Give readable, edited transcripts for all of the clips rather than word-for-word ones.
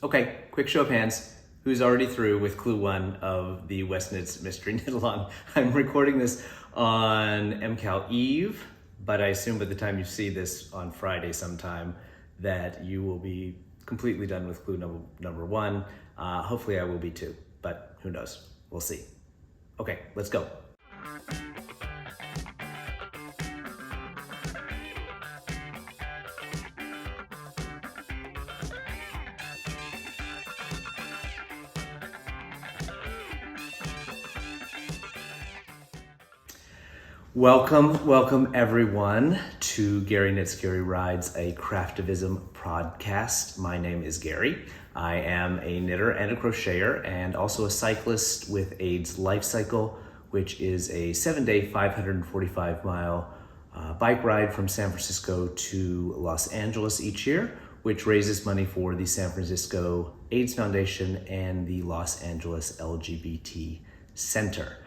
Okay, quick show of hands. Who's already through with Clue 1 of the West Knits Mystery Knit-Along? I'm recording this on KAL Eve, but I assume by the time you see this on Friday sometime that you will be completely done with Clue number 1. Hopefully I will be too, but who knows? We'll see. Okay, let's go. Welcome everyone to GaryKnitsAndRides, a Craftivism podcast. My name is Gary. I am a knitter and a crocheter and also a cyclist with AIDS Lifecycle, which is a 7-day, 545-mile bike ride from San Francisco to Los Angeles each year, which raises money for the San Francisco AIDS Foundation and the Los Angeles LGBT Center.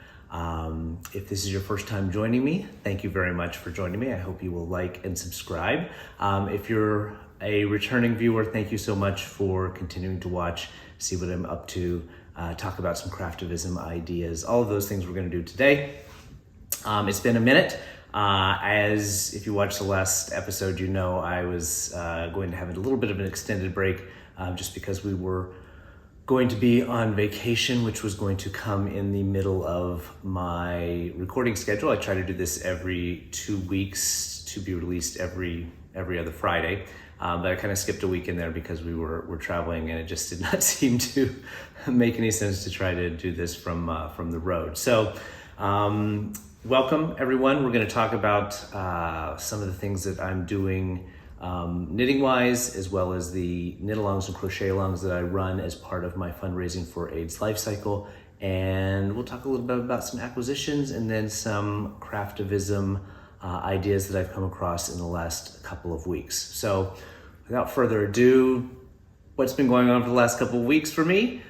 If this is your first time joining me, thank you very much for joining me. I hope you will like and subscribe. If you're a returning viewer, thank you so much for continuing to watch, see what I'm up to, talk about some craftivism ideas, all of those things we're going to do today. It's been a minute. As if you watched the last episode, you know I was going to have a little bit of an extended break just because we were going to be on vacation, which was going to come in the middle of my recording schedule. I try to do this every 2 weeks to be released every other Friday, but I kind of skipped a week in there because we were traveling, and it just did not seem to make any sense to try to do this from the road. So welcome everyone. We're going to talk about some of the things that I'm doing knitting wise, as well as the Knitalongs and Crochet-alongs that I run as part of my fundraising for AIDS Lifecycle. And we'll talk a little bit about some acquisitions and then some craftivism ideas that I've come across in the last couple of weeks. So without further ado, what's been going on for the last couple of weeks for me?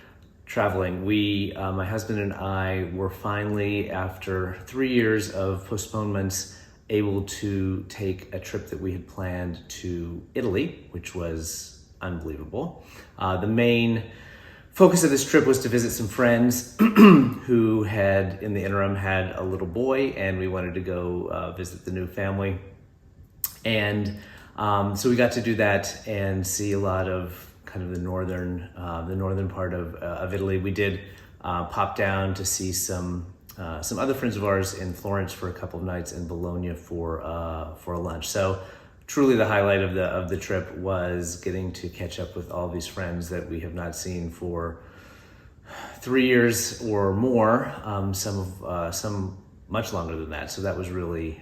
Traveling. My husband and I were finally, after 3 years of postponements, able to take a trip that we had planned to Italy, which was unbelievable. The main focus of this trip was to visit some friends who had, in the interim, had a little boy, and we wanted to go visit the new family. And so we got to do that and see a lot of kind of the northern part of Italy. We did pop down to see some other friends of ours in Florence for a couple of nights, and Bologna for a lunch. So truly the highlight of the trip was getting to catch up with all these friends that we have not seen for 3 years or more, some much longer than that. So that was really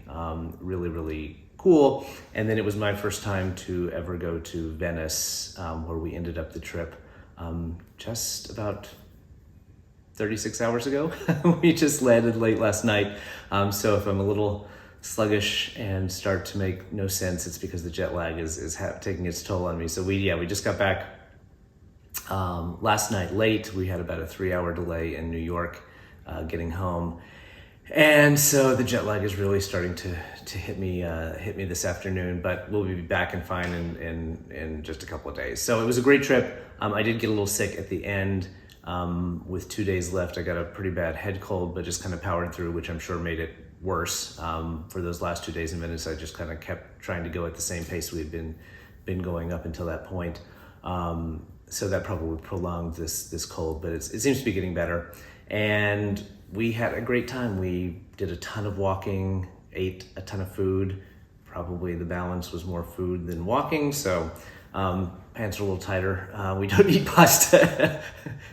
cool. And then it was my first time to ever go to Venice, where we ended up the trip just about 36 hours ago. We just landed late last night. So if I'm a little sluggish and start to make no sense, it's because the jet lag is taking its toll on me. So we just got back last night late. We had about a 3-hour delay in New York getting home. And so the jet lag is really starting to hit me this afternoon, but we'll be back and fine in just a couple of days. So it was a great trip. I did get a little sick at the end. With 2 days left, I got a pretty bad head cold, but just kind of powered through, which I'm sure made it worse. For those last 2 days in Venice, I just kind of kept trying to go at the same pace we had been going up until that point. So that probably prolonged this cold, but it seems to be getting better. And we had a great time. We did a ton of walking, ate a ton of food. Probably the balance was more food than walking, so pants are a little tighter. We don't eat pasta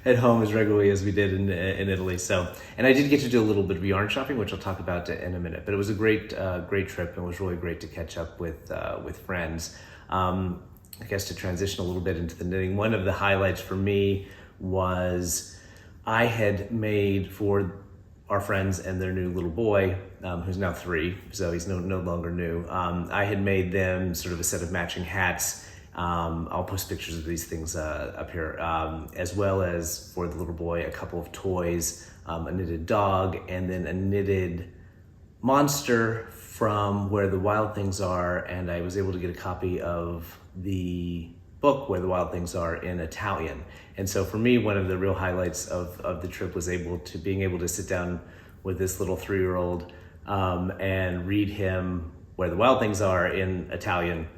at home as regularly as we did in Italy. So, and I did get to do a little bit of yarn shopping, which I'll talk about in a minute. But it was a great trip, and it was really great to catch up with friends. I guess to transition a little bit into the knitting, one of the highlights for me was I had made for our friends and their new little boy, who's now 3, so he's no longer new. I had made them sort of a set of matching hats. I'll post pictures of these things up here, as well as for the little boy, a couple of toys, a knitted dog, and then a knitted monster from Where the Wild Things Are. And I was able to get a copy of the book, Where the Wild Things Are, in Italian. And so for me, one of the real highlights of the trip was being able to sit down with this little 3-year-old and read him Where the Wild Things Are in Italian.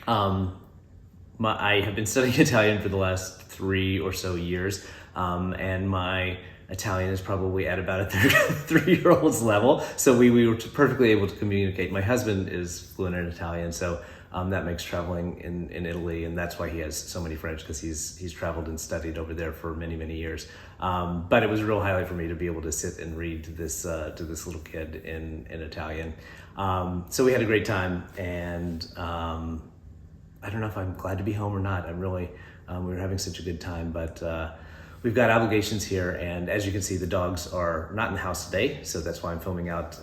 I have been studying Italian for the last 3 or so years, and my Italian is probably at about a 3-year-old's level, so we were perfectly able to communicate. My husband is fluent in Italian, so that makes traveling in Italy, and that's why he has so many friends, because he's traveled and studied over there for many, many years. But it was a real highlight for me to be able to sit and read to this little kid in Italian. So we had a great time, and I don't know if I'm glad to be home or not. I'm really, we were having such a good time, but we've got obligations here, and as you can see, the dogs are not in the house today, so that's why I'm filming out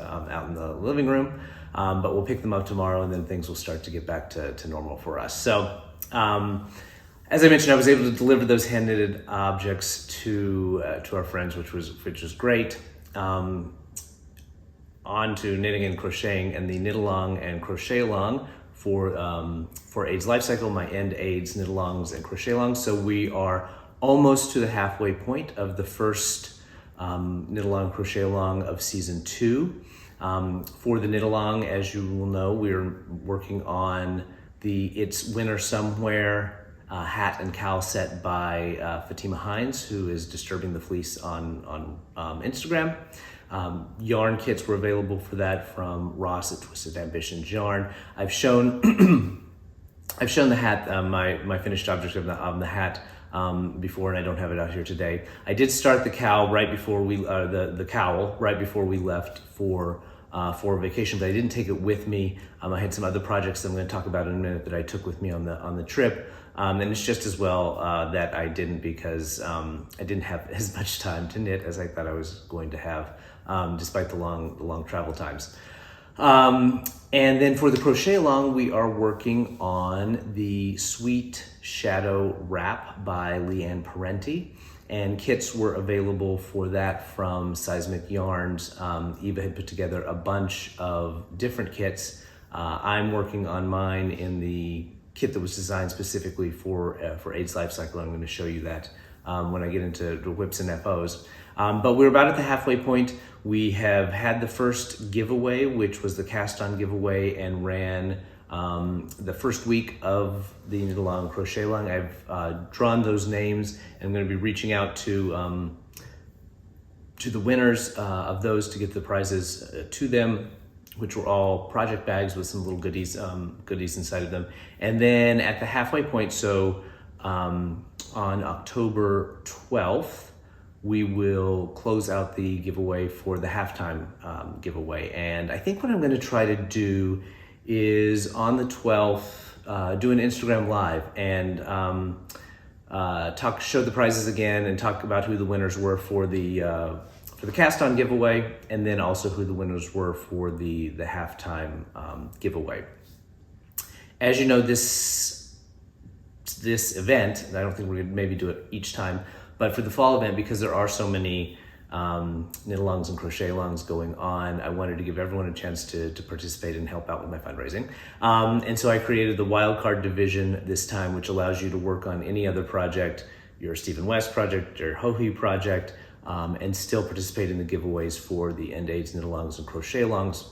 in the living room. But we'll pick them up tomorrow, and then things will start to get back to normal for us. So, as I mentioned, I was able to deliver those hand-knitted objects to our friends, which was great. On to knitting and crocheting, and the Knitalong and Crochet Along for AIDS Lifecycle, my End AIDS Knitalongs and Crochet Alongs. So we are almost to the halfway point of the first Knitalong Crochet Along of season 2. For the Knitalong, as you will know, we're working on the It's Winter Somewhere hat and cowl set by Fatima Hines, who is Disturbing the Fleece on Instagram. Yarn kits were available for that from Ross at Twisted Ambitions Yarn. I've shown the hat, my finished object of the hat before, and I don't have it out here today. I did start the cowl right before the cowl right before we left for vacation, but I didn't take it with me. I had some other projects that I'm going to talk about in a minute that I took with me on the trip, and it's just as well that I didn't, because I didn't have as much time to knit as I thought I was going to have, despite the long travel times. And then for the Crochet Along, we are working on the Sweet Shadow Wrap by Leanne Parenti, and kits were available for that from Seismic Yarns. Eva had put together a bunch of different kits. I'm working on mine in the kit that was designed specifically for AIDS Lifecycle. I'm going to show you that when I get into the whips and FOs. But we're about at the halfway point. We have had the first giveaway, which was the cast-on giveaway, and ran the first week of the Knitalong Crochet Along. I've drawn those names, and I'm going to be reaching out to the winners of those to get the prizes to them, which were all project bags with some little goodies inside of them. And then at the halfway point, so on October 12th, we will close out the giveaway for the halftime giveaway. And I think what I'm going to try to do is on the 12th, do an Instagram live and show the prizes again and talk about who the winners were for the cast-on giveaway, and then also who the winners were for the halftime giveaway. As you know, this event, and I don't think we're gonna maybe do it each time, but for the fall event, because there are so many Knitalongs and Crochet Alongs going on, I wanted to give everyone a chance to participate and help out with my fundraising. And so I created the Wildcard Division this time, which allows you to work on any other project, your Stephen West project, your Hohi project, and still participate in the giveaways for the End AIDS Knitalongs and Crochet Alongs.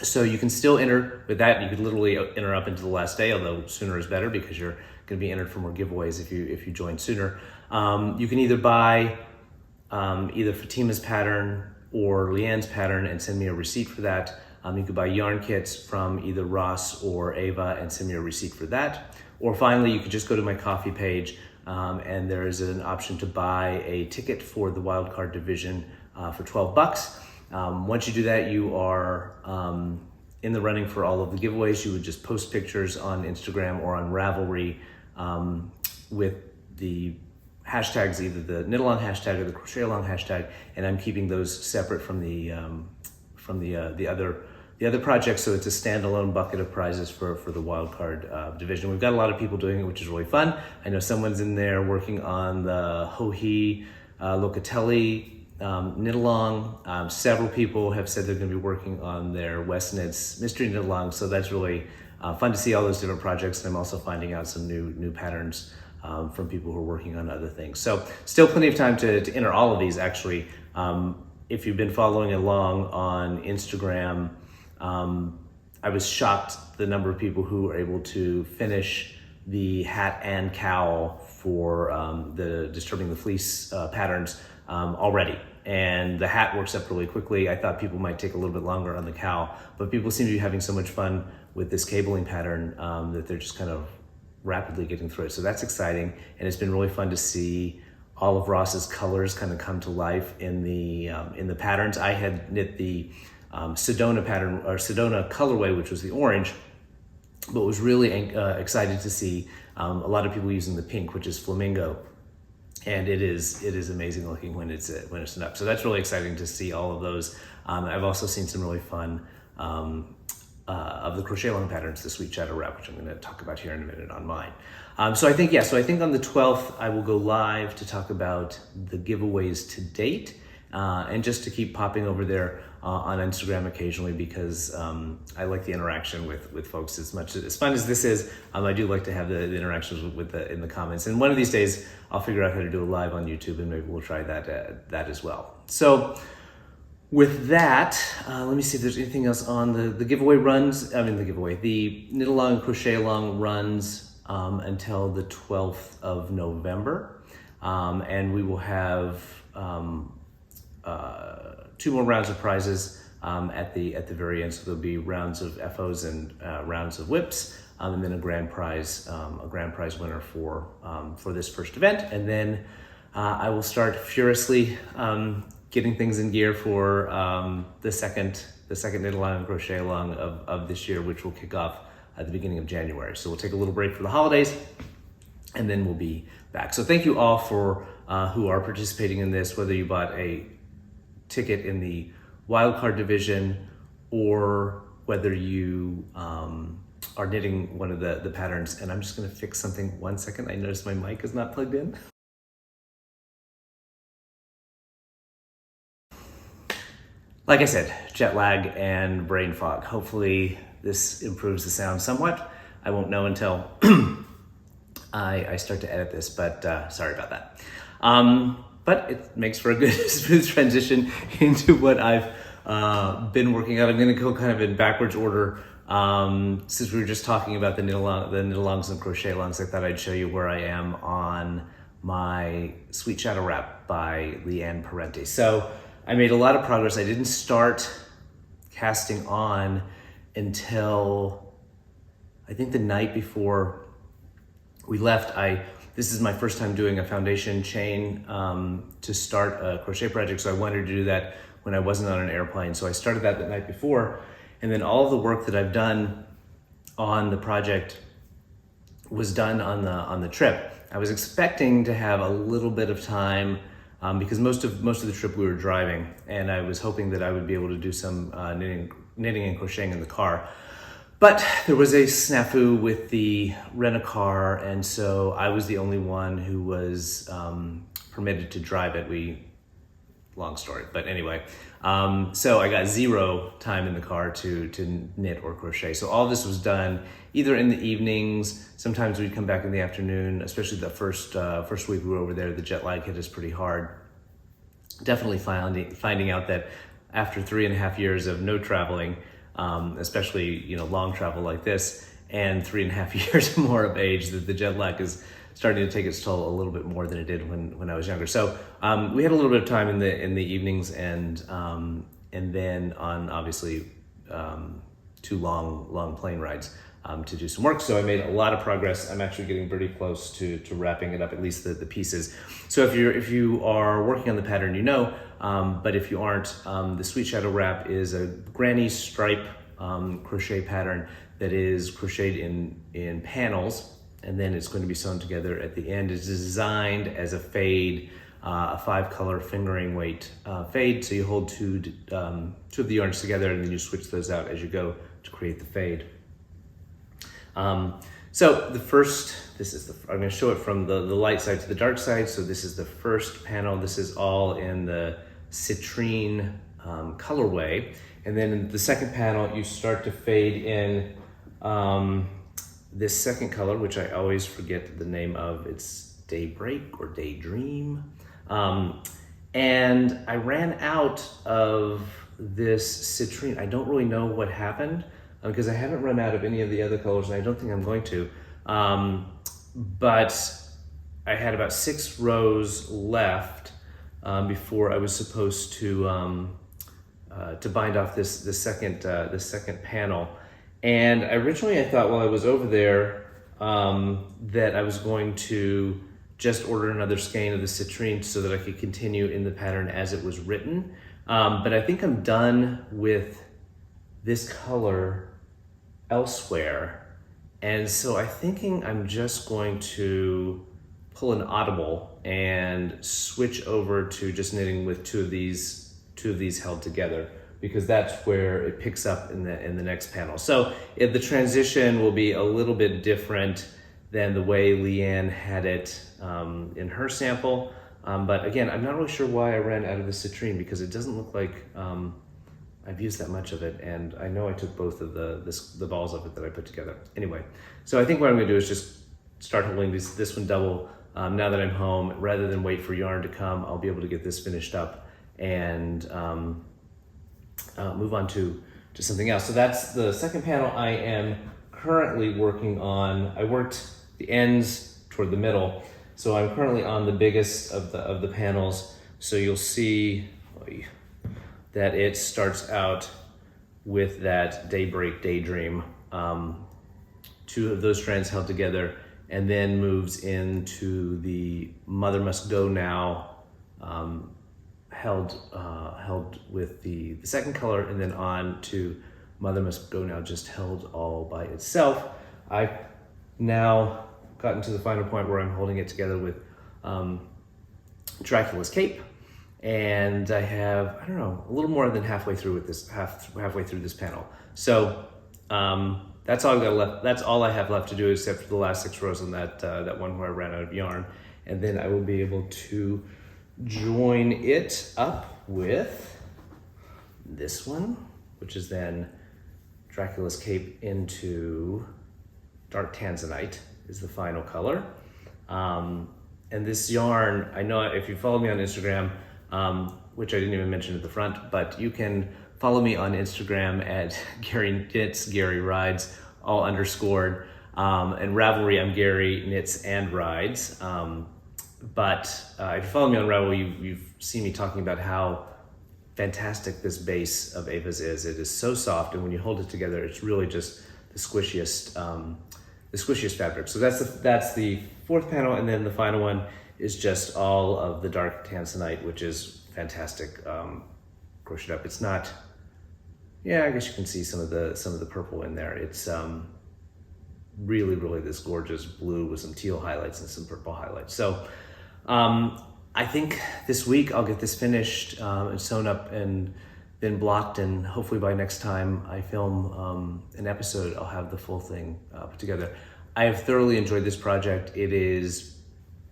So you can still enter with that. You could literally enter up into the last day, although sooner is better because you're going to be entered for more giveaways if you join sooner. You can either buy either Fatima's pattern or Leanne's pattern and send me a receipt for that. You could buy yarn kits from either Ross or Ava and send me a receipt for that. Or finally, you could just go to my Ko-fi page and there is an option to buy a ticket for the Wildcard Division for $12. Once you do that, you are in the running for all of the giveaways. You would just post pictures on Instagram or on Ravelry with the hashtags, either the Knitalong hashtag or the Crochet Along hashtag, and I'm keeping those separate from the other projects, so it's a standalone bucket of prizes for the Wildcard Division. We've got a lot of people doing it, which is really fun. I know someone's in there working on the Hohi Locatelli Knitalong. Several people have said they're going to be working on their West Knits Mystery Knitalong, so that's really fun to see all those different projects. And I'm also finding out some new patterns from people who are working on other things. So still plenty of time to enter all of these actually. If you've been following along on Instagram, I was shocked the number of people who were able to finish the hat and cowl for the Disturbing the Fleece patterns already. And the hat works up really quickly. I thought people might take a little bit longer on the cowl, but people seem to be having so much fun with this cabling pattern that they're just kind of rapidly getting through it. So that's exciting. And it's been really fun to see all of Ross's colors kind of come to life in the patterns. I had knit the Sedona pattern, or Sedona colorway, which was the orange, but was really excited to see a lot of people using the pink, which is flamingo, and it is amazing looking when it's up. So that's really exciting to see all of those. I've also seen some really fun of the crochet long patterns, the Sweet Shadow Wrap, which I'm going to talk about here in a minute on mine. So I think on the 12th I will go live to talk about the giveaways to date, and just to keep popping over there on Instagram occasionally, because I like the interaction with folks as much. As fun as this is, I do like to have the interactions in the comments. And one of these days I'll figure out how to do a live on YouTube, and maybe we'll try that as well. So with that, let me see if there's anything else on the giveaway runs. The Knitalong and Crochet Along runs until the 12th of November. And we will have 2 more rounds of prizes at the very end. So there'll be rounds of FOs and rounds of whips, and then a grand prize winner for this first event. And then I will start furiously getting things in gear for the second Knitalong and Crochet Along of this year, which will kick off at the beginning of January. So we'll take a little break for the holidays, and then we'll be back. So thank you all for who are participating in this, whether you bought a ticket in the Wildcard Division or whether you are knitting one of the patterns. And I'm just going to fix something 1 second. I noticed my mic is not plugged in. Like I said, jet lag and brain fog. Hopefully this improves the sound somewhat. I won't know until I start to edit this, but sorry about that. But it makes for a good smooth transition into what I've been working on. I'm going to go kind of in backwards order. Since we were just talking about the Knitalongs and Crochet Longs, I thought I'd show you where I am on my Sweet Shadow Wrap by Leanne Parente. So I made a lot of progress. I didn't start casting on until I think the night before we left. This is my first time doing a foundation chain to start a crochet project, so I wanted to do that when I wasn't on an airplane. So I started that the night before, and then all of the work that I've done on the project was done on the trip. I was expecting to have a little bit of time because most of the trip we were driving, and I was hoping that I would be able to do some knitting and crocheting in the car. But there was a snafu with the rent-a-car, and so I was the only one who was permitted to drive it. Long story, but anyway. So I got 0 time in the car to knit or crochet. So all this was done either in the evenings. Sometimes we'd come back in the afternoon, especially the first week we were over there. The jet lag hit us pretty hard. Definitely finding out that after 3.5 years of no traveling, especially long travel like this, and 3.5 years more of age, that the jet lag is starting to take its toll a little bit more than it did when I was younger. So we had a little bit of time in the evenings, and then on obviously 2 long plane rides to do some work. So I made a lot of progress. I'm actually getting pretty close to wrapping it up, at least the pieces. So if you are working on the pattern, but if you aren't, the Sweet Shadow Wrap is a granny stripe crochet pattern that is crocheted in panels, and then it's going to be sewn together at the end. It's designed as a fade, a 5-color fingering weight fade. So you hold two of the yarns together, and then you switch those out as you go to create the fade. So the first, I'm going to show it from the light side to the dark side. So this is the first panel. This is all in the citrine colorway. And then in the second panel, you start to fade in This second color, which I always forget the name of, it's Daybreak or Daydream. And I ran out of this citrine. I don't really know what happened because I haven't run out of any of the other colors, and I don't think I'm going to. But I had about 6 rows left before I was supposed to bind off this second panel. And originally I thought while I was over there that I was going to just order another skein of the citrine so that I could continue in the pattern as it was written. But I think I'm done with this color elsewhere. And so I'm thinking I'm just going to pull an audible and switch over to just knitting with two of these held together, because that's where it picks up in the next panel. So the transition will be a little bit different than the way Leanne had it in her sample. But again, I'm not really sure why I ran out of the citrine, because it doesn't look like I've used that much of it, and I know I took both of the balls of it that I put together. Anyway, so I think what I'm gonna do is just start holding this one double now that I'm home. Rather than wait for yarn to come, I'll be able to get this finished up and move on to something else. So that's the second panel I am currently working on. I worked the ends toward the middle, so I'm currently on the biggest of the panels. So you'll see that it starts out with that Daybreak Daydream, 2 of those strands held together, and then moves into the Mother Must Go Now, held with the second color, and then on to Mother Must Go Now, just held all by itself. I've now gotten to the final point where I'm holding it together with Dracula's Cape, and I have, I don't know, a little more than halfway through with this, halfway through this panel. So that's all I've got left. That's all I have left to do, except for the last 6 rows on that one where I ran out of yarn, and then I will be able to join it up with this one, which is then Dracula's Cape into Dark Tanzanite is the final color. And this yarn, I know if you follow me on Instagram, which I didn't even mention at the front, but you can follow me on Instagram at GaryKnitsAndRides, all underscored. And Ravelry, I'm GaryKnitsAndRides. But if you follow me on Ravelry, you've seen me talking about how fantastic this base of Ava's is. It is so soft, and when you hold it together, it's really just the squishiest fabric. So that's the 4th panel, and then the final one is just all of the Dark Tanzanite, which is fantastic, crocheted up. It's not, yeah, I guess you can see some of the purple in there. It's really this gorgeous blue with some teal highlights and some purple highlights. So I think this week I'll get this finished and sewn up and then blocked, and hopefully by next time I film an episode, I'll have the full thing put together. I have thoroughly enjoyed this project. It is,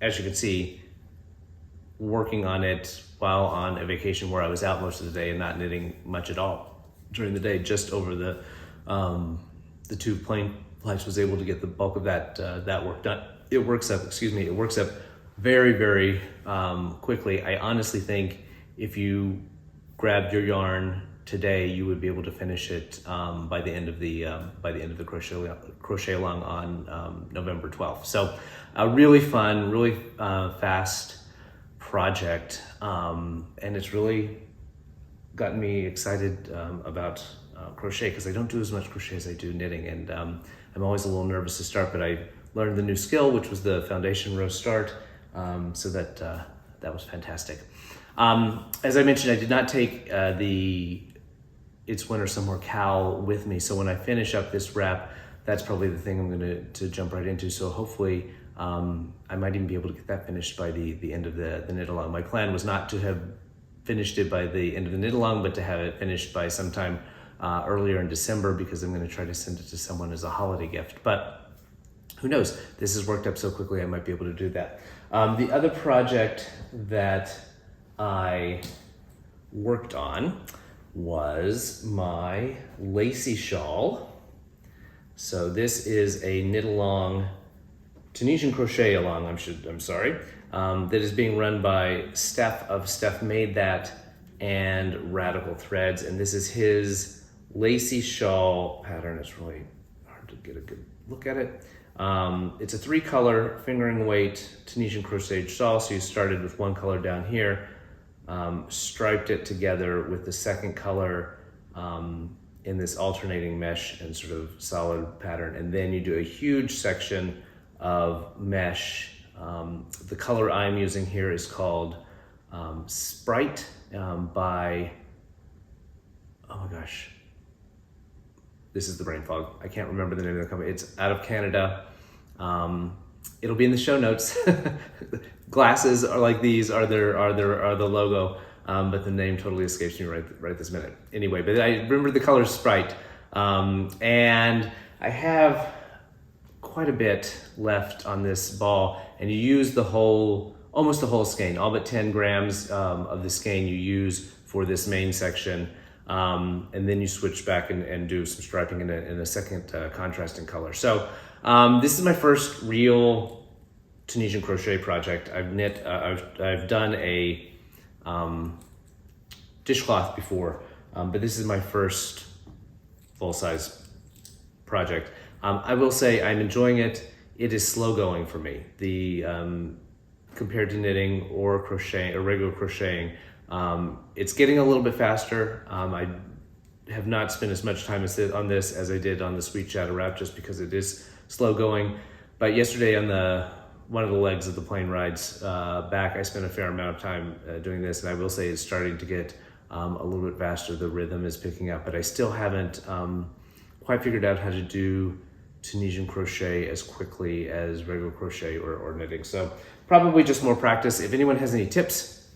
as you can see, working on it while on a vacation where I was out most of the day and not knitting much at all during the day, just over the 2 plain flights, was able to get the bulk of that work done. It works up very quickly. I honestly think if you grabbed your yarn today, you would be able to finish it by the end of the crochet along on November 12th. So a really fun, really fast project, and it's really gotten me excited about crochet, because I don't do as much crochet as I do knitting, and I'm always a little nervous to start, but I learned the new skill, which was the foundation row start, so that was fantastic. As I mentioned, I did not take the It's Winter Somewhere KAL with me, so when I finish up this wrap, that's probably the thing I'm going to jump right into. So hopefully I might even be able to get that finished by the end of the knit along. My plan was not to have finished it by the end of the knit along, but to have it finished by sometime earlier in December, because I'm going to try to send it to someone as a holiday gift. But who knows? This has worked up so quickly, I might be able to do that. The other project that I worked on was my lacy shawl So this is a knit-along, Tunisian crochet along, that is being run by Steph of Steph Made That and Radical Threads. And this is his lacy shawl pattern. It's really hard to get a good look at it. It's a 3-color fingering weight Tunisian crochet shawl. So you started with 1 color down here, striped it together with the 2nd color in this alternating mesh and sort of solid pattern. And then you do a huge section of mesh. The color I'm using here is called Sprite by, oh my gosh, this is the brain fog. I can't remember the name of the company. It's out of Canada. It'll be in the show notes. Glasses are like these are the logo. But the name totally escapes me right this minute. Anyway, but I remember the color Sprite. And I have quite a bit left on this ball, and you use almost the whole skein, all but 10 grams of the skein you use for this main section. And then you switch back and do some striping in a second contrasting color. So this is my first real Tunisian crochet project. I've done a dishcloth before, but this is my first full-size project. I will say I'm enjoying it. It is slow going for me. Compared to knitting or crochet or regular crocheting, it's getting a little bit faster. I have not spent as much time on this as I did on the Sweet Shadow Wrap, just because it is slow going. But yesterday on one of the legs of the plane rides back, I spent a fair amount of time doing this, and I will say it's starting to get a little bit faster. The rhythm is picking up, but I still haven't quite figured out how to do Tunisian crochet as quickly as regular crochet or knitting. So probably just more practice. If anyone has any tips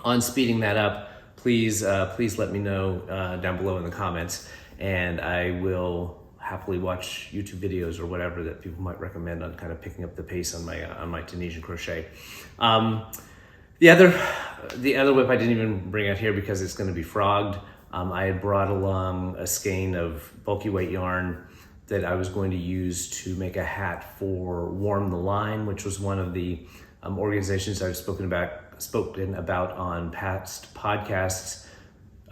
on speeding that up, please let me know down below in the comments, and I will happily watch YouTube videos or whatever that people might recommend on kind of picking up the pace on my Tunisian crochet. The other whip I didn't even bring out here because it's going to be frogged. I had brought along a skein of bulky weight yarn that I was going to use to make a hat for Warm the Line, which was one of the organizations I've spoken about on past podcasts.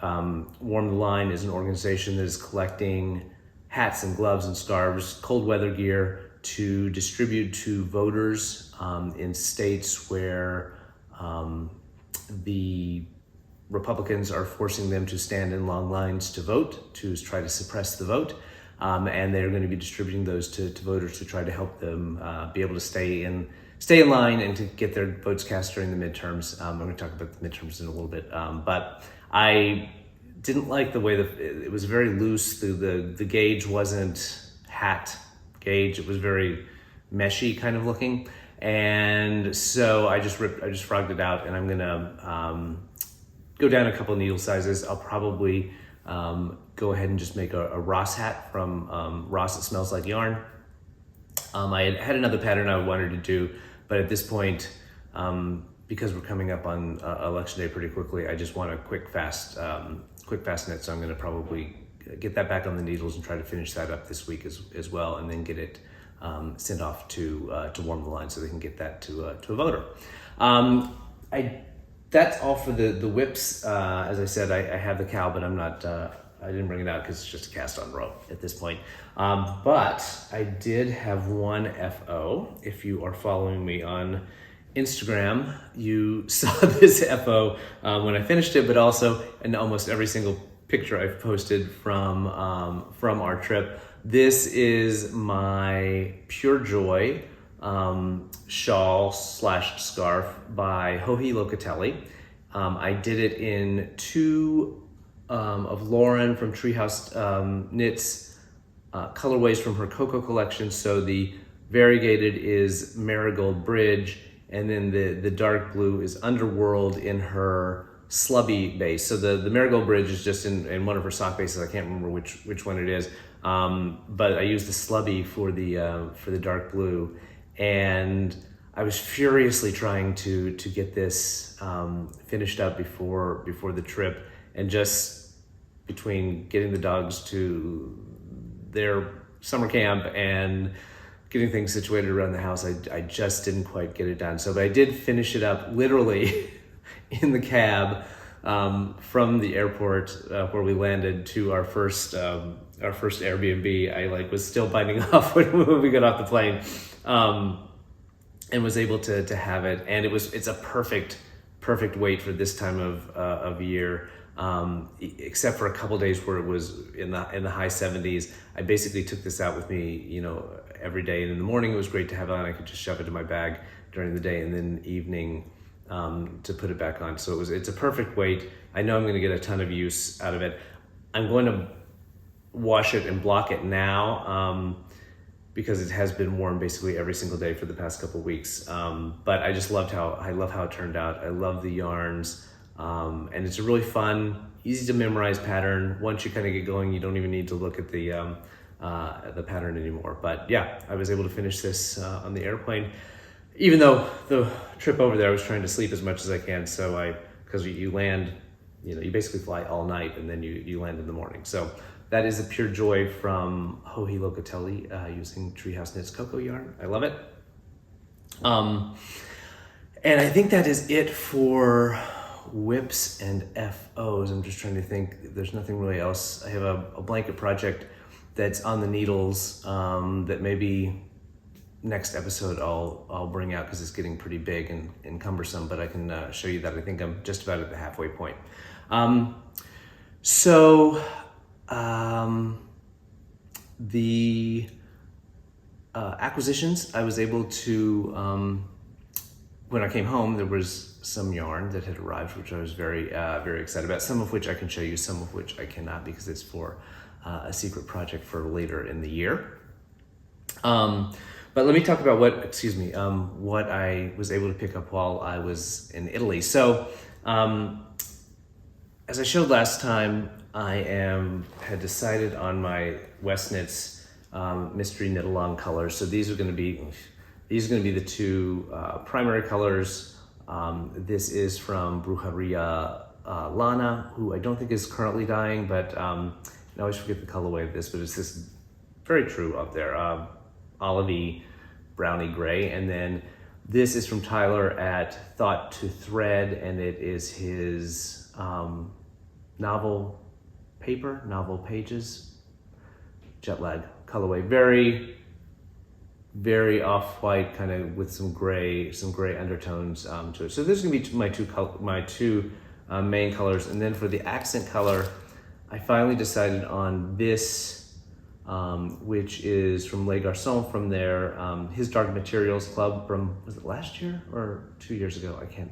Warm the Line is an organization that is collecting hats and gloves and scarves, cold weather gear to distribute to voters in states where the Republicans are forcing them to stand in long lines to vote, to try to suppress the vote. And they're going to be distributing those to voters to try to help them be able to stay in line and to get their votes cast during the midterms. I'm going to talk about the midterms in a little bit. But I didn't like the way that it was very loose. The gauge wasn't hat gauge. It was very meshy kind of looking. And so I just frogged it out, and I'm gonna go down a couple needle sizes. I'll probably go ahead and just make a Ross hat from Ross It Smells Like Yarn. I had another pattern I wanted to do, but at this point, because we're coming up on election day pretty quickly, I just want a quick fast knit. So I'm gonna probably get that back on the needles and try to finish that up this week as well, and then get it sent off to Warm the Line so they can get that to a voter. That's all for the whips. As I said, I have the KAL, but I didn't bring it out because it's just a cast on row at this point. But I did have one FO. If you are following me on Instagram, you saw this FO when I finished it, but also in almost every single picture I've posted from our trip. This is my Pure Joy shawl / scarf by Joji Locatelli. I did it in two of Lauren from Treehouse Knits colorways from her Cocoa collection. So the variegated is Marigold Bridge, and then the dark blue is Underworld in her Slubby base. So the Marigold Bridge is just in one of her sock bases. I can't remember which one it is. But I used the Slubby for the dark blue, and I was furiously trying to get this finished up before the trip, and just between getting the dogs to their summer camp and getting things situated around the house, I just didn't quite get it done. So, but I did finish it up literally in the cab from the airport where we landed to our first Airbnb. I was still biting off when we got off the plane, and was able to have it. And it's a perfect weight for this time of year. Except for a couple days where it was in the high 70s. I basically took this out with me, every day. And in the morning, it was great to have on. I could just shove it in my bag during the day, and then evening to put it back on. So it's a perfect weight. I know I'm going to get a ton of use out of it. I'm going to wash it and block it now because it has been worn basically every single day for the past couple weeks. But I just love how it turned out. I love the yarns. And it's a really fun, easy to memorize pattern. Once you kind of get going, you don't even need to look at the pattern anymore. But yeah, I was able to finish this on the airplane, even though the trip over there I was trying to sleep as much as I can. So because you land, you basically fly all night and then you land in the morning. So that is a pure joy from Joji Locatelli using Treehouse Knits Cocoa yarn. I love it. And I think that is it for whips and FOs. I'm just trying to think. There's nothing really else. I have a blanket project that's on the needles that maybe next episode I'll bring out because it's getting pretty big and cumbersome, but I can show you that. I think I'm just about at the halfway point. The acquisitions, I was able to, when I came home, there was some yarn that had arrived, which I was very excited about, some of which I can show you, some of which I cannot because it's for a secret project for later in the year. But let me talk about what I was able to pick up while I was in Italy. So, as I showed last time, I had decided on my West Knits mystery knit-along colors. So these are going to be the two primary colors. This is from Brujeria Lana, who I don't think is currently dyeing, but I always forget the colorway of this, but it's this very true up there, olivey, browny gray. And then this is from Tyler at Thought to Thread, and it is his novel pages, jet lag colorway. Very, very off-white, kind of with some gray undertones to it. So this is gonna be my two main colors. And then for the accent color, I finally decided on this, which is from Les Garçons, from their his Dark Materials Club from, was it last year or 2 years ago? I can't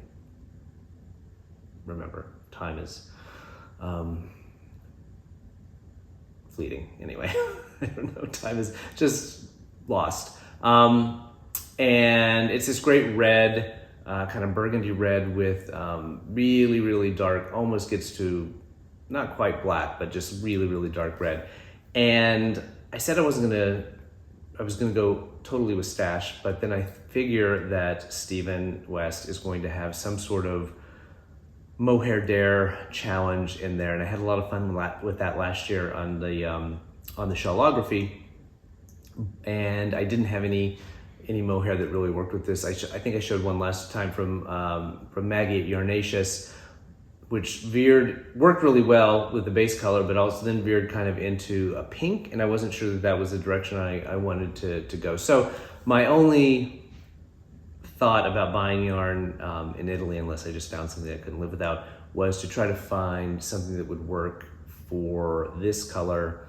remember. Time is fleeting. Anyway, I don't know. Time is just lost. And it's this great red, kind of burgundy red with really, really dark, almost gets to not quite black, but just really, really dark red. And I said I was gonna go totally with stash, but then I figure that Stephen West is going to have some sort of Mohair Dare challenge in there, and I had a lot of fun with that last year on the shawlography. And I didn't have any mohair that really worked with this. I think I showed one last time from Maggie at Yarnaceous, which worked really well with the base color, but also then veered kind of into a pink, and I wasn't sure that was the direction I wanted to go. So my only thought about buying yarn in Italy, unless I just found something I couldn't live without, was to try to find something that would work for this color,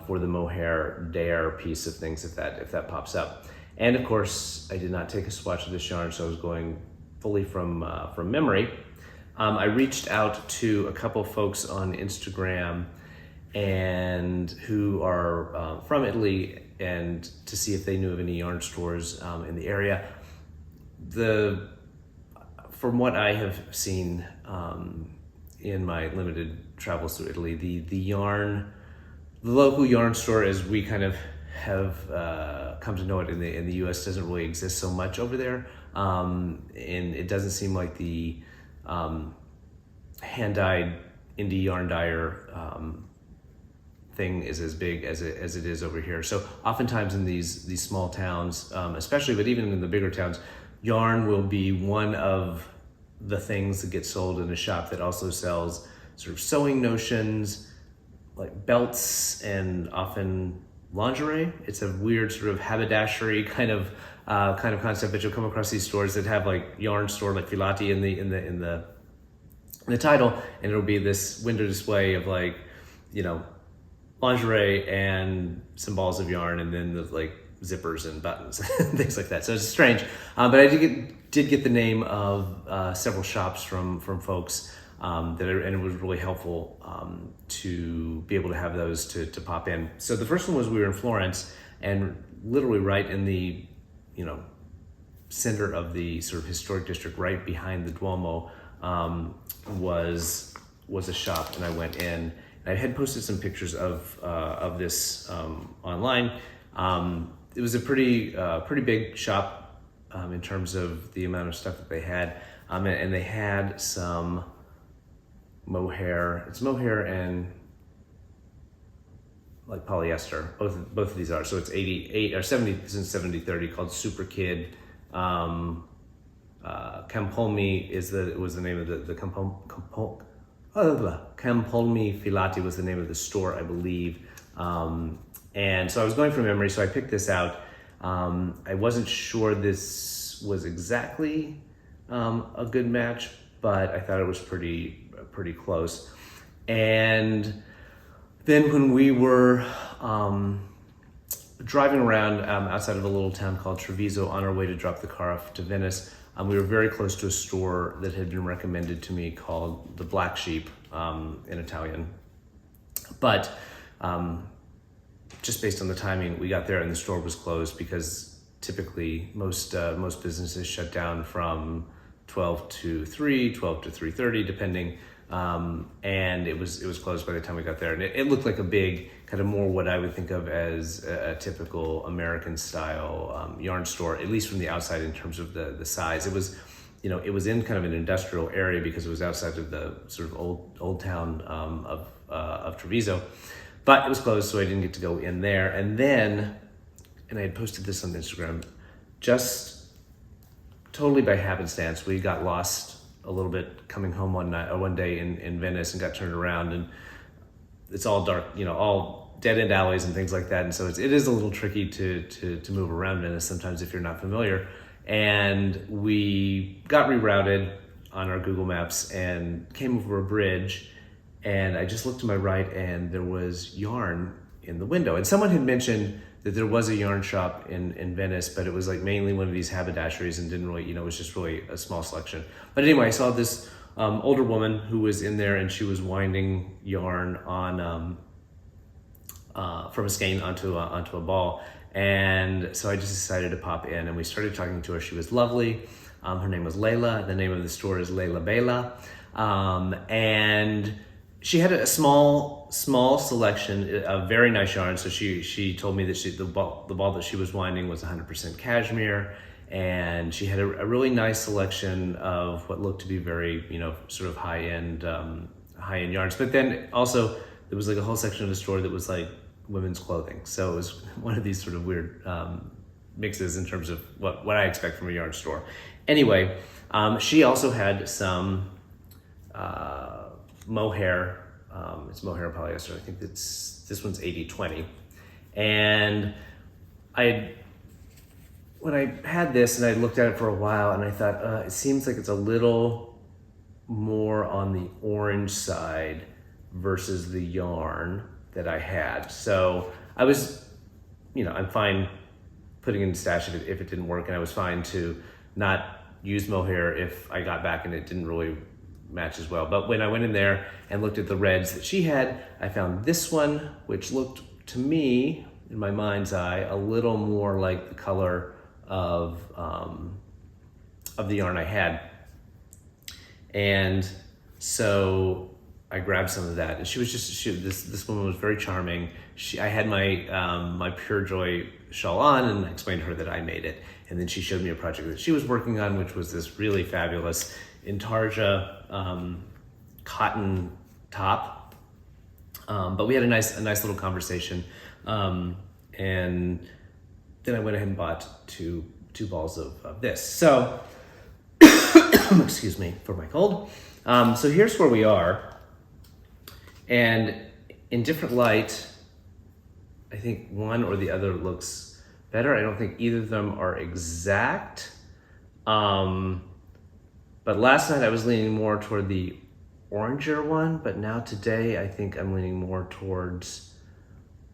for the Mohair Dare piece of things, if that pops up. And of course, I did not take a swatch of this yarn, so I was going fully from memory. I reached out to a couple folks on Instagram and who are from Italy, and to see if they knew of any yarn stores in the area. From what I have seen in my limited travels through Italy, the local yarn store, as we kind of have come to know it in the U.S., doesn't really exist so much over there, and it doesn't seem like the hand-dyed indie yarn dyer thing is as big as it is over here. So oftentimes in these small towns, especially, but even in the bigger towns, yarn will be one of the things that get sold in a shop that also sells sort of sewing notions, like belts, and often lingerie. It's a weird sort of haberdashery kind of concept, but you'll come across these stores that have like yarn store, like Filati in the title, and it'll be this window display of like, you know, lingerie and some balls of yarn, and then the like zippers and buttons and things like that. So it's strange, but I did get the name of several shops from folks and it was really helpful to be able to have those to pop in. So the first one was, we were in Florence, and literally right in the, you know, center of the sort of historic district, right behind the Duomo, was a shop, and I went in. I had posted some pictures of this online. It was a pretty big shop in terms of the amount of stuff that they had, and they had some mohair. It's mohair and like polyester. Both of these are. So it's 88 or 70 since 70-30, called Super Kid. Campolmi was the name of the Campolmi Filati was the name of the store, I believe. And so I was going from memory, so I picked this out. I wasn't sure this was exactly a good match, but I thought it was pretty close. And then when we were driving around outside of a little town called Treviso on our way to drop the car off to Venice, we were very close to a store that had been recommended to me called the Black Sheep in Italian. But just based on the timing, we got there and the store was closed, because typically most businesses shut down from 12 to 3, 12 to 3:30, depending. And it was closed by the time we got there. And it looked like a big, kind of more what I would think of as a typical American style yarn store, at least from the outside in terms of the size. It was, you know, it was in kind of an industrial area because it was outside of the sort of old town of Treviso. But it was closed, so I didn't get to go in there. And then, and I had posted this on Instagram, just totally by happenstance, we got lost a little bit coming home one day in Venice, and got turned around, and it's all dark, you know, all dead end alleys and things like that. And so it is a little tricky to move around Venice sometimes if you're not familiar. And we got rerouted on our Google Maps and came over a bridge, and I just looked to my right and there was yarn in the window. And someone had mentioned that there was a yarn shop in Venice, but it was like mainly one of these haberdasheries and didn't really, you know, it was just really a small selection. But anyway, I saw this older woman who was in there, and she was winding yarn on from a skein onto a ball. And so I just decided to pop in, and we started talking to her. She was lovely. Her name was Layla. The name of the store is Layla Bela. And she had a small selection of very nice yarn. So she told me that the ball that she was winding was 100% cashmere, and she had a really nice selection of what looked to be very, you know, sort of high-end yarns. But then also there was like a whole section of the store that was like women's clothing. So it was one of these sort of weird mixes in terms of what I expect from a yarn store. Anyway, she also had some mohair. It's mohair polyester. I think this one's 80-20. And when I had this and I looked at it for a while, and I thought, it seems like it's a little more on the orange side versus the yarn that I had. So I was, you know, I'm fine putting in stash if it didn't work, and I was fine to not use mohair if I got back and it didn't really match as well. But when I went in there and looked at the reds that she had, I found this one, which looked to me, in my mind's eye, a little more like the color of the yarn I had. And so I grabbed some of that, and this woman was very charming. I had my Pure Joy shawl on, and I explained to her that I made it. And then she showed me a project that she was working on, which was this really fabulous Intarsia cotton top. But we had a nice little conversation, and then I went ahead and bought two balls of this. So, excuse me for my cold. So here's where we are, and in different light, I think one or the other looks better. I don't think either of them are exact. But last night I was leaning more toward the oranger one, but now today I think I'm leaning more towards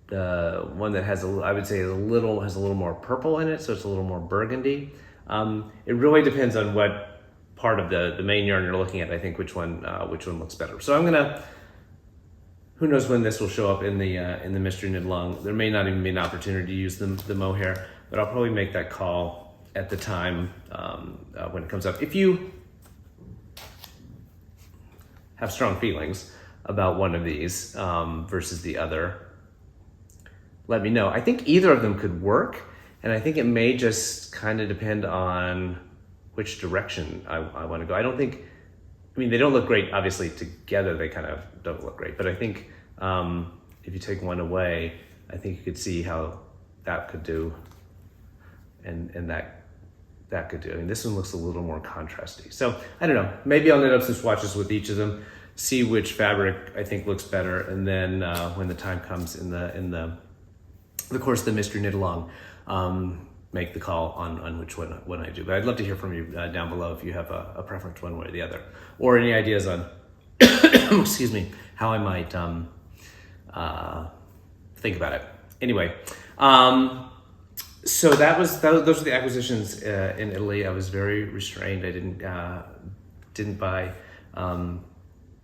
the one that has I would say has a little more purple in it, so it's a little more burgundy. It really depends on what part of the main yarn you're looking at. I think which one looks better. So I'm gonna. Who knows when this will show up in the mystery knit-along? There may not even be an opportunity to use the mohair, but I'll probably make that call at the time when it comes up. If you have strong feelings about one of these versus the other, let me know. I think either of them could work, and I think it may just kind of depend on which direction I want to go. I mean, they don't look great, obviously, together. They kind of don't look great. But I think if you take one away, I think you could see how that could do and that could do. I mean, this one looks a little more contrasty. So, I don't know. Maybe I'll knit up some swatches with each of them, see which fabric I think looks better, and then when the time comes in the course of the mystery knit-along, make the call on which one I do. But I'd love to hear from you down below if you have a preference one way or the other, or any ideas on, excuse me, how I might think about it. Anyway, so those are the acquisitions in Italy. I was very restrained. I didn't buy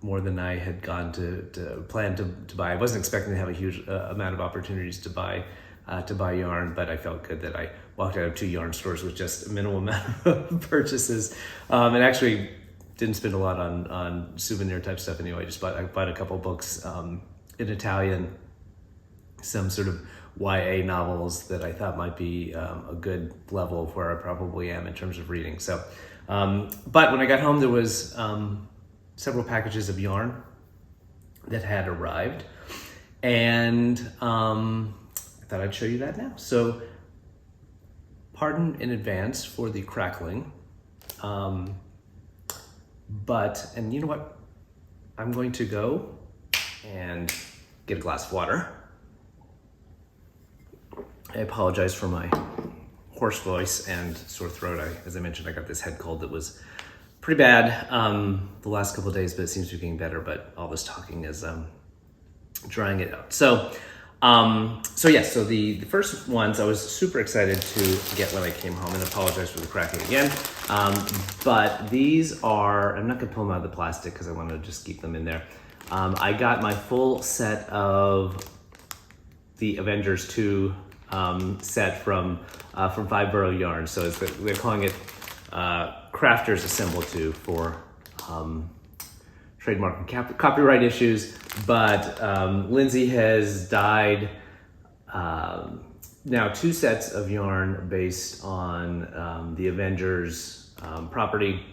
more than I had gone to plan to buy. I wasn't expecting to have a huge amount of opportunities to buy yarn, but I felt good that I walked out of 2 yarn stores with just a minimal amount of purchases, and actually didn't spend a lot on souvenir type stuff anyway. I bought a couple books in Italian, some sort of YA novels that I thought might be a good level of where I probably am in terms of reading. So, but when I got home, there was several packages of yarn that had arrived, and I thought I'd show you that now. So, pardon in advance for the crackling, and you know what? I'm going to go and get a glass of water. I apologize for my hoarse voice and sore throat. As I mentioned, I got this head cold that was pretty bad the last couple of days, but it seems to be getting better, but all this talking is drying it out. So the first ones I was super excited to get when I came home, and apologize for the cracking again. But these are, I'm not gonna pull them out of the plastic because I want to just keep them in there. I got my full set of the Avengers 2 set from 5 Borough Yarn. So they're calling it Crafters Assemble 2 for trademark and copyright issues, but Lindsay has dyed now 2 sets of yarn based on the Avengers property.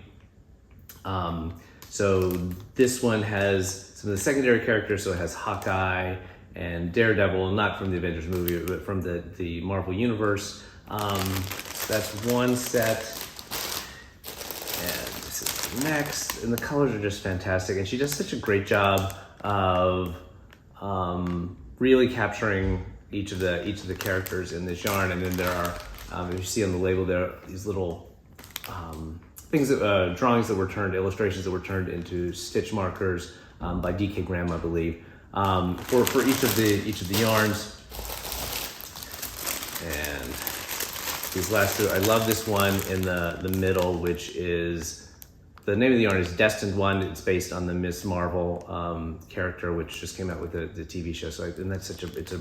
So this one has some of the secondary characters, so it has Hawkeye and Daredevil, not from the Avengers movie, but from the Marvel Universe. So that's one set. And this is the next. And the colors are just fantastic. And she does such a great job of really capturing each of the characters in this yarn. And then there are, if you see on the label there, these little things, drawings that were turned, illustrations that were turned into stitch markers by DK Graham, I believe, for each of the yarns. And these last 2, I love this one in the middle, which is, the name of the yarn is Destined One. It's based on the Miss Marvel character, which just came out with the TV show. So and that's it's a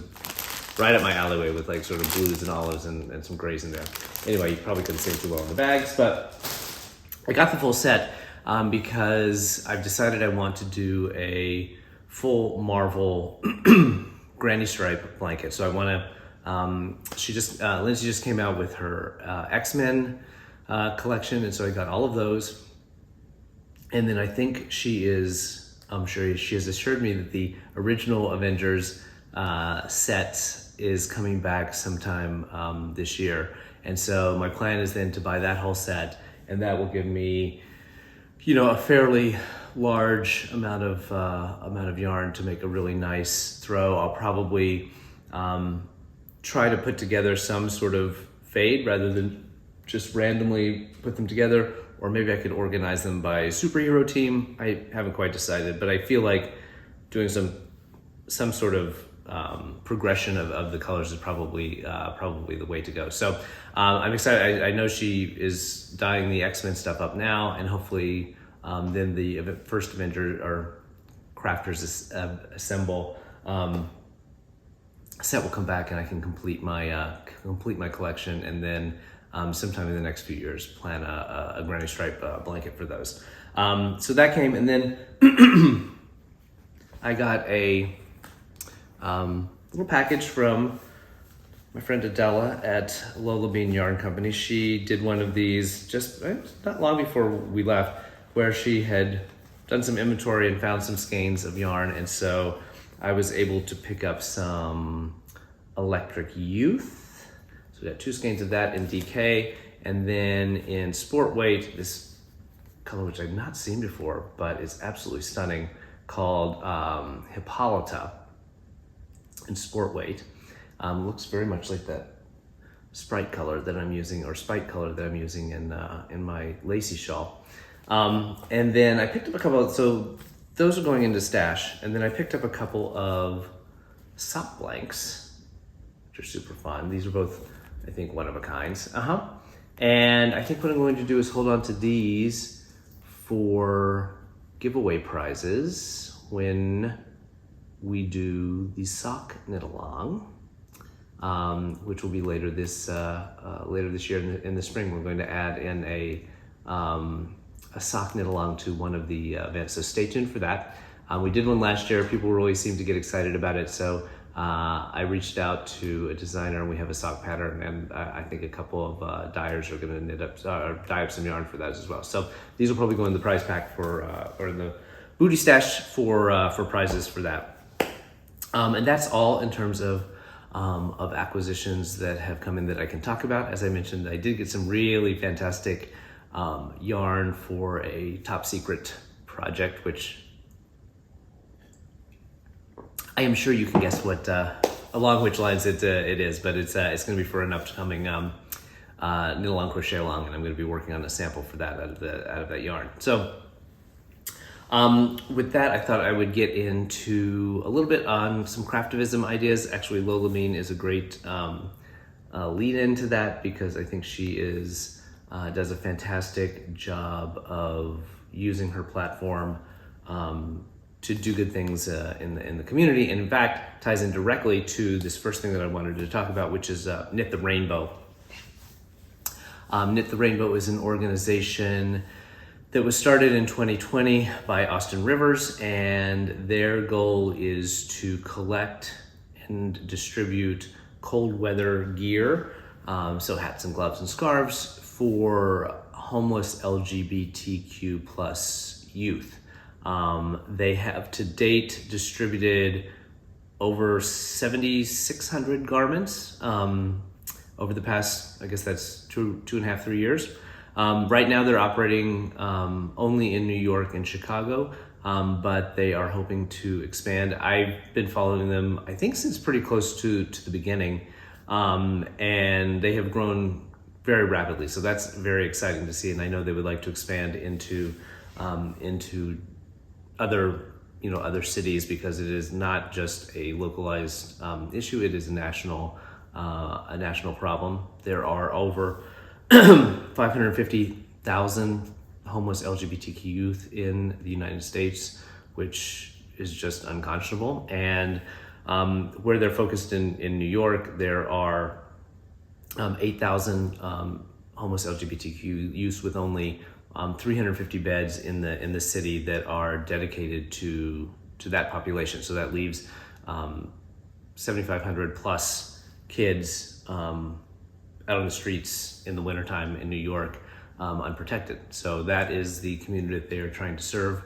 right up my alleyway with like sort of blues and olives and some grays in there. Anyway, you probably couldn't see it too well in the bags, but I got the full set because I've decided I want to do a full Marvel granny stripe blanket. So I want to, Lindsay just came out with her X-Men collection, and so I got all of those. And then I think she is I'm sure she has assured me that the original Avengers set is coming back sometime this year. And so my plan is then to buy that whole set, and that will give me, a fairly large amount of yarn to make a really nice throw. I'll probably try to put together some sort of fade rather than just randomly put them together, or maybe I could organize them by superhero team. I haven't quite decided, but I feel like doing some sort of progression of the colors is probably the way to go. So I'm excited. I know she is dyeing the X-Men stuff up now, and hopefully then the first Avenger or Crafters Assemble set will come back, and I can complete my collection, and then sometime in the next few years plan a granny stripe blanket for those. So that came, and then I got a little package from my friend Adela at Lola Bean Yarn Company. She did one of these just not long before we left, where she had done some inventory and found some skeins of yarn, and so I was able to pick up some Electric Youth. So we got 2 skeins of that in DK, and then in Sport Weight, this color which I've not seen before, but is absolutely stunning, called Hippolyta in Sport Weight. Looks very much like that Sprite color that I'm using, or Spite color that I'm using in my lacy shawl. And then I picked up a couple, so those are going into stash, and then I picked up a couple of sock blanks, which are super fun. These are both, I think, one of a kinds. And I think what I'm going to do is hold on to these for giveaway prizes when we do the sock knit-along, which will be later this year in the spring. We're going to add in a sock knit-along to one of the events, so stay tuned for that. We did one last year. People really seemed to get excited about it, so I reached out to a designer, and we have a sock pattern, and I think a couple of dyers are going to dye up some yarn for that as well. So these will probably go in the prize pack or in the booty stash for prizes for that. And that's all in terms of acquisitions that have come in that I can talk about. As I mentioned, I did get some really fantastic yarn for a top secret project, which I am sure you can guess along which lines it is, but it's going to be for an upcoming knit-along, crochet-along, and I'm going to be working on a sample for that out of that yarn. So with that, I thought I would get into a little bit on some Craftivism ideas. Actually, Lola Bean is a great lead into that, because I think she does a fantastic job of using her platform to do good things in the community, and in fact ties in directly to this first thing that I wanted to talk about, which is Knit the Rainbow. Knit the Rainbow is an organization that was started in 2020 by Austin Rivers, and their goal is to collect and distribute cold weather gear, so hats and gloves and scarves, for homeless LGBTQ plus youth. They have to date distributed over 7,600 garments over the past, I guess that's 2.5, 3 years. Right now they're operating only in New York and Chicago, but they are hoping to expand. I've been following them, I think, since pretty close to the beginning, and they have grown very rapidly. So that's very exciting to see, and I know they would like to expand into other cities, because it is not just a localized issue; it is a national problem. There are over 550,000 homeless LGBTQ youth in the United States, which is just unconscionable. And where they're focused in New York, there are 8,000 homeless LGBTQ youth with only 350 beds in the city that are dedicated to that population. So that leaves 7,500 plus kids out on the streets in the wintertime in New York, unprotected. So that is the community that they are trying to serve.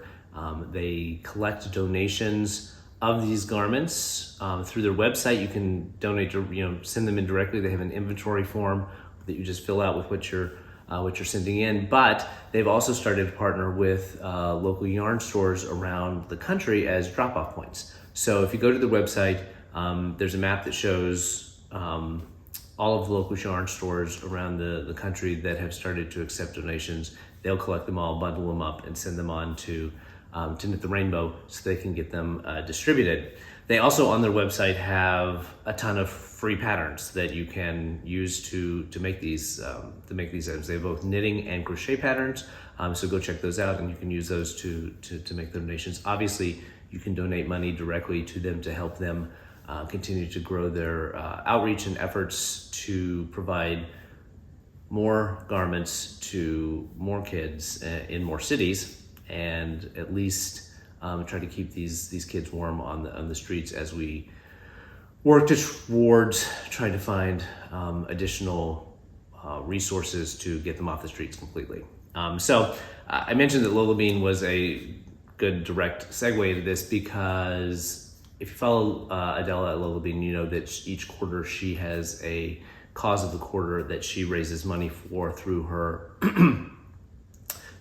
They collect donations of these garments through their website. You can donate to, send them in directly. They have an inventory form that you just fill out with what you're sending in. But they've also started to partner with local yarn stores around the country as drop-off points. So if you go to the website, there's a map that shows all of the local yarn stores around the country that have started to accept donations. They'll collect them all, bundle them up, and send them on to Knit the Rainbow so they can get them distributed. They also on their website have a ton of free patterns that you can use to make these items. They have both knitting and crochet patterns, so go check those out, and you can use those to make the donations. Obviously, you can donate money directly to them to help them continue to grow their outreach and efforts to provide more garments to more kids in more cities, and at least try to keep these kids warm on the streets as we work towards trying to find additional resources to get them off the streets completely. So I mentioned that Lola Bean was a good direct segue to this, because if you follow Adela at Lola Bean, you know that each quarter she has a cause of the quarter that she raises money for through her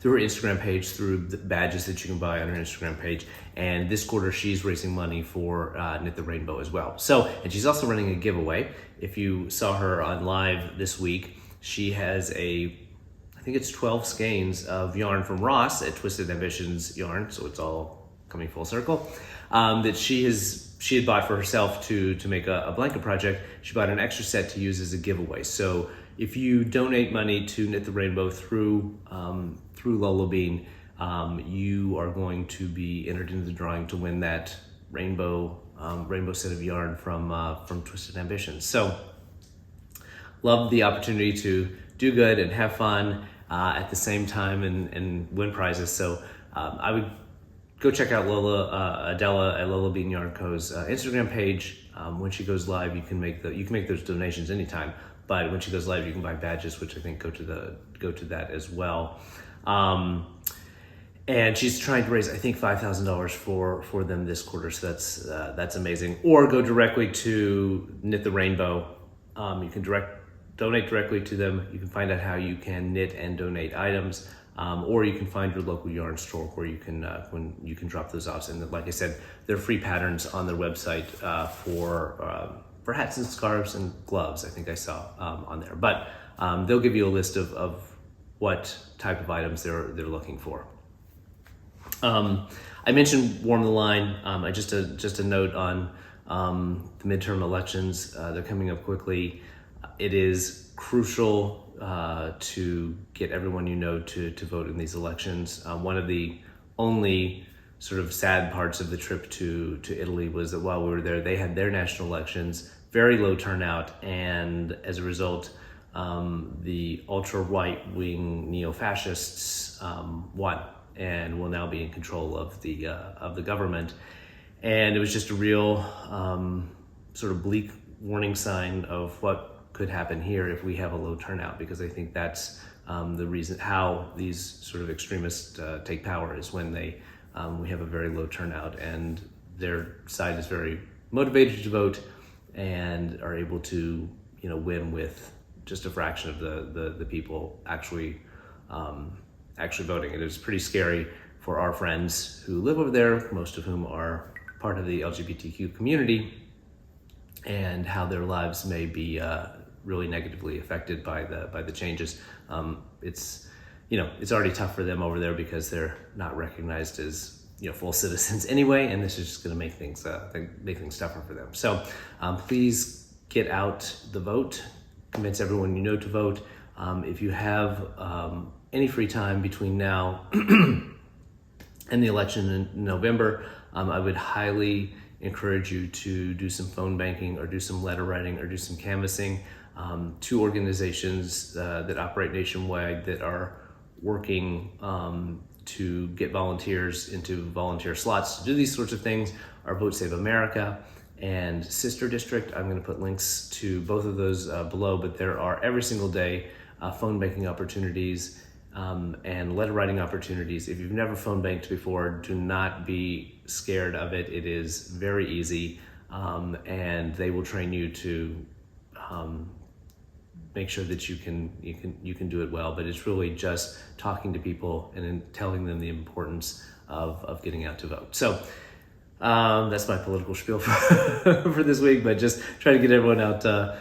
through her Instagram page, through the badges that you can buy on her Instagram page. And this quarter she's raising money for Knit the Rainbow as well. So, and she's also running a giveaway. If you saw her on live this week, she has I think it's 12 skeins of yarn from Ross at Twisted Ambitions Yarn, so it's all coming full circle, that she had bought for herself to make a blanket project. She bought an extra set to use as a giveaway. So if you donate money to Knit the Rainbow through Lola Bean, you are going to be entered into the drawing to win that rainbow set of yarn from Twisted Ambitions. So love the opportunity to do good and have fun at the same time and win prizes. So I would go check out Adela at Lola Bean Yarn Co.'s Instagram page. When she goes live, you can make those donations anytime. But when she goes live, you can buy badges, which I think go to that as well. And she's trying to raise, I think, $5,000 for them this quarter. So that's amazing. Or go directly to Knit the Rainbow. You can donate directly to them. You can find out how you can knit and donate items. Or you can find your local yarn store where you can drop those off. And like I said, there are free patterns on their website for hats and scarves and gloves. I think I saw on there. But they'll give you a list of what type of items they're looking for. I mentioned Warm the Line. Just a note on the midterm elections. They're coming up quickly. It is crucial to get everyone to vote in these elections. One of the only sort of sad parts of the trip to Italy was that while we were there, they had their national elections, very low turnout, and as a result, the ultra right-wing neo-fascists won and will now be in control of the government. And it was just a real sort of bleak warning sign of what could happen here if we have a low turnout, because I think that's the reason how these sort of extremists take power is when we have a very low turnout and their side is very motivated to vote and are able to win with just a fraction of the people actually voting. It is pretty scary for our friends who live over there, most of whom are part of the LGBTQ community, and how their lives may be really negatively affected by the changes. It's already tough for them over there because they're not recognized as full citizens anyway, and this is just going to make things tougher for them. So please get out the vote, convince everyone you know to vote. If you have any free time between now and the election in November, I would highly encourage you to do some phone banking or do some letter writing or do some canvassing. Two organizations that operate nationwide that are working to get volunteers into volunteer slots to do these sorts of things are Vote Save America and Sister District. I'm going to put links to both of those below, but there are every single day phone banking opportunities and letter writing opportunities. If you've never phone banked before, do not be scared of it. It is very easy, and they will train you to make sure that you can do it well. But it's really just talking to people and then telling them the importance of getting out to vote. So that's my political spiel for this week. But just try to get everyone out to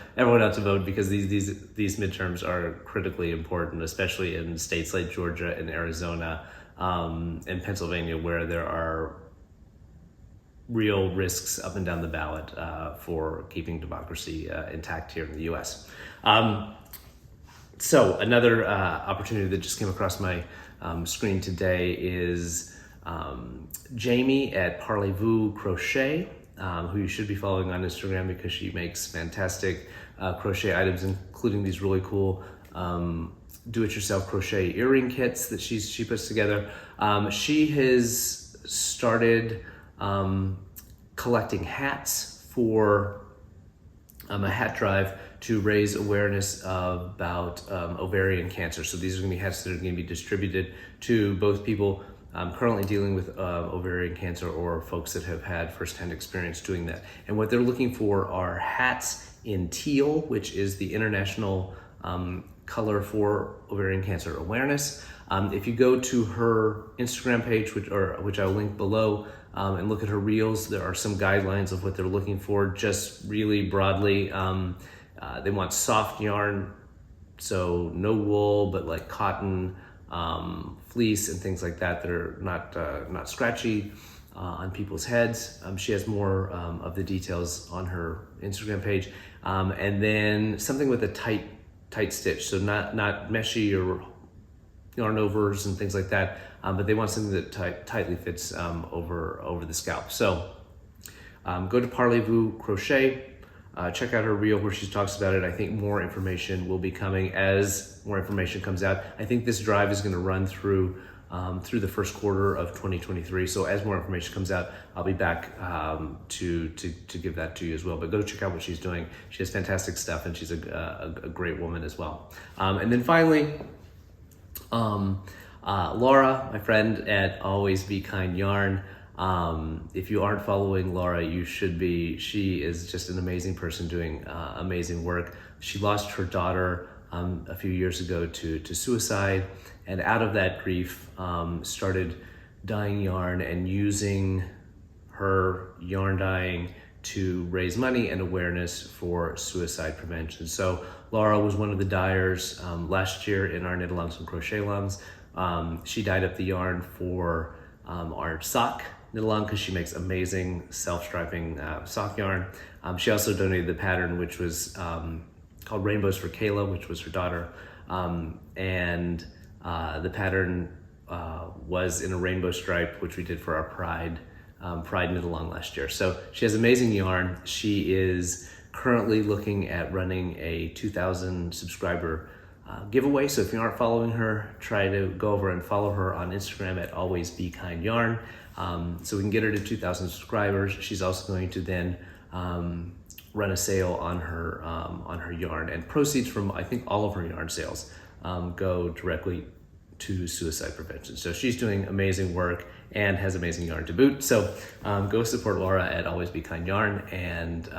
vote, because these midterms are critically important, especially in states like Georgia and Arizona and Pennsylvania, where there are real risks up and down the ballot for keeping democracy intact here in the U.S. So another opportunity that just came across my screen today is Jamie at Parlez-Vous Crochet, who you should be following on Instagram because she makes fantastic crochet items, including these really cool do-it-yourself crochet earring kits that she puts together. She has started collecting hats for a hat drive to raise awareness about ovarian cancer. So these are going to be hats that are going to be distributed to both people currently dealing with ovarian cancer or folks that have had firsthand experience doing that. And what they're looking for are hats in teal, which is the international color for ovarian cancer awareness. If you go to her Instagram page, which I'll link below, and look at her reels, there are some guidelines of what they're looking for, just really broadly. They want soft yarn, so no wool, but like cotton, fleece, and things like that are not scratchy on people's heads. She has more of the details on her Instagram page, and then something with a tight stitch, so not meshy or yarn overs and things like that, but they want something that tightly fits over the scalp. So go to Parlez-Vous Crochet, check out her reel where she talks about it. I think more information will be coming as more information comes out. I think this drive is going to run through the first quarter of 2023. So as more information comes out, I'll be back to give that to you as well. But go check out what she's doing. She has fantastic stuff, and she's a great woman as well. And then finally, Laura, my friend at Always Be Kind Yarn. If you aren't following Laura, you should be. She is just an amazing person doing amazing work. She lost her daughter a few years ago to suicide, and out of that grief started dyeing yarn and using her yarn dyeing to raise money and awareness for suicide prevention. So Laura was one of the dyers last year in our Knitalongs and Crochet-longs. She dyed up the yarn for our sock Knitalong because she makes amazing self-striping sock yarn. She also donated the pattern, which was called Rainbows for Kayla, which was her daughter. And the pattern was in a rainbow stripe, which we did for our Pride Knitalong last year. So she has amazing yarn. She is currently looking at running a 2,000 subscriber giveaway. So if you aren't following her, try to go over and follow her on Instagram at Always Be Kind Yarn. So we can get her to 2,000 subscribers. She's also going to then run a sale on her yarn, and proceeds from I think all of her yarn sales go directly to suicide prevention. So she's doing amazing work and has amazing yarn to boot. So go support Laura at Always Be Kind Yarn and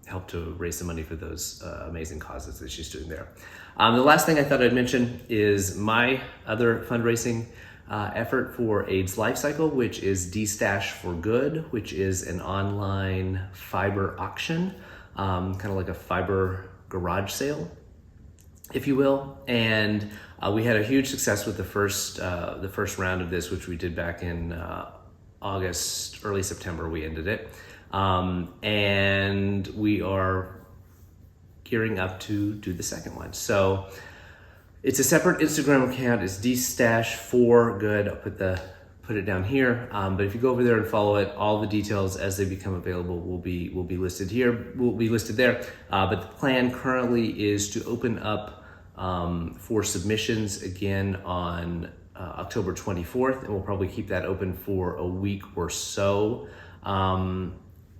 help to raise some money for those amazing causes that she's doing there. The last thing I thought I'd mention is my other fundraising effort for AIDS Lifecycle, which is D-Stash for Good, which is an online fiber auction, kind of like a fiber garage sale, if you will. And we had a huge success with the first round of this, which we did back in August, early September. We ended it, and we are gearing up to do the second one. So it's a separate Instagram account. It's D-Stash for Good. I'll put it down here. But if you go over there and follow it, all the details as they become available will be listed here. Will be listed there. But the plan currently is to open up for submissions again on October 24th, and we'll probably keep that open for a week or so.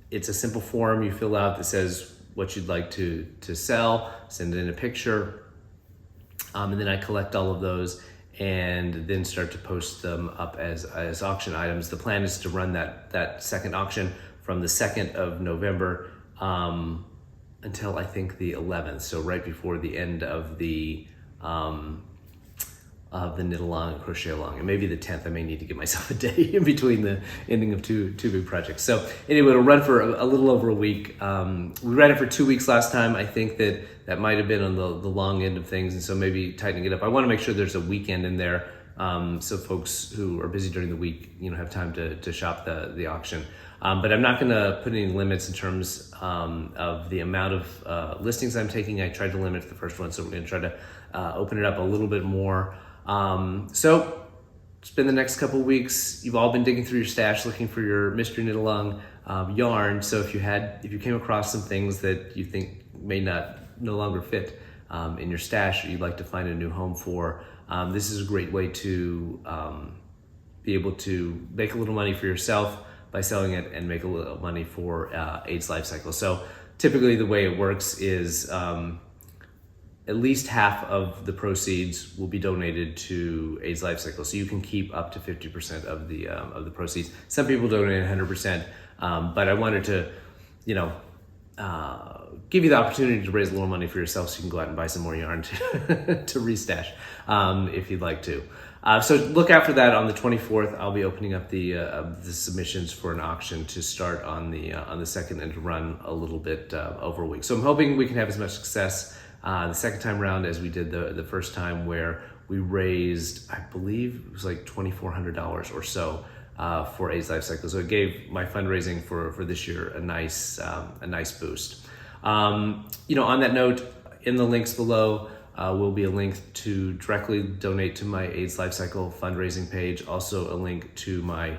It's a simple form you fill out that says what you'd like to sell, send in a picture, and then I collect all of those and then start to post them up as auction items. The plan is to run that second auction from the 2nd of November until I think the 11th, so right before the end of the Knitalong and Crochet Along, and maybe the 10th. I may need to give myself a day in between the ending of two big projects. So anyway, it'll run for a little over a week. We ran it for 2 weeks last time. I think that might have been on the long end of things, and so maybe tightening it up. I want to make sure there's a weekend in there, so folks who are busy during the week, have time to shop the auction. But I'm not going to put any limits in terms of the amount of listings I'm taking. I tried to limit the first one, so we're going to try to open it up a little bit more. So spend the next couple weeks. You've all been digging through your stash looking for your mystery knit-along yarn. So if you came across some things that you think may no longer fit in your stash, or you'd like to find a new home for, this is a great way to be able to make a little money for yourself by selling it and make a little money for AIDS Lifecycle. So typically the way it works is at least half of the proceeds will be donated to AIDS Lifecycle, so you can keep up to 50% of the proceeds. Some people donate 100%, but I wanted to, give you the opportunity to raise a little money for yourself, so you can go out and buy some more yarn to restash if you'd like to. So look out for that on the 24th. I'll be opening up the submissions for an auction to start on the 2nd and to run a little bit over a week. So I'm hoping we can have as much success the second time around as we did the first time, where we raised, I believe it was like $2,400 or so for AIDS Lifecycle. So it gave my fundraising for this year a nice boost. On that note, in the links below will be a link to directly donate to my AIDS Lifecycle fundraising page. Also a link to my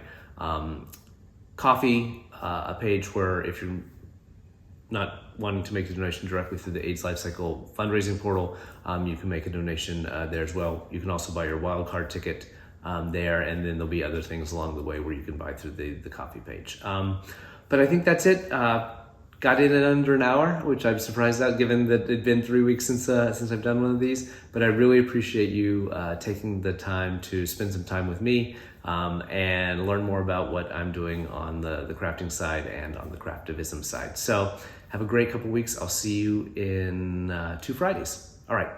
Ko-fi, a page where if you're not wanting to make a donation directly through the AIDS Lifecycle fundraising portal, you can make a donation there as well. You can also buy your Wildcard ticket there, and then there'll be other things along the way where you can buy through the Ko-fi page. But I think that's it. Got in under an hour, which I'm surprised at given that it'd been 3 weeks since I've done one of these. But I really appreciate you taking the time to spend some time with me and learn more about what I'm doing on the crafting side and on the Craftivism side. So have a great couple weeks. I'll see you in 2 Fridays. All right.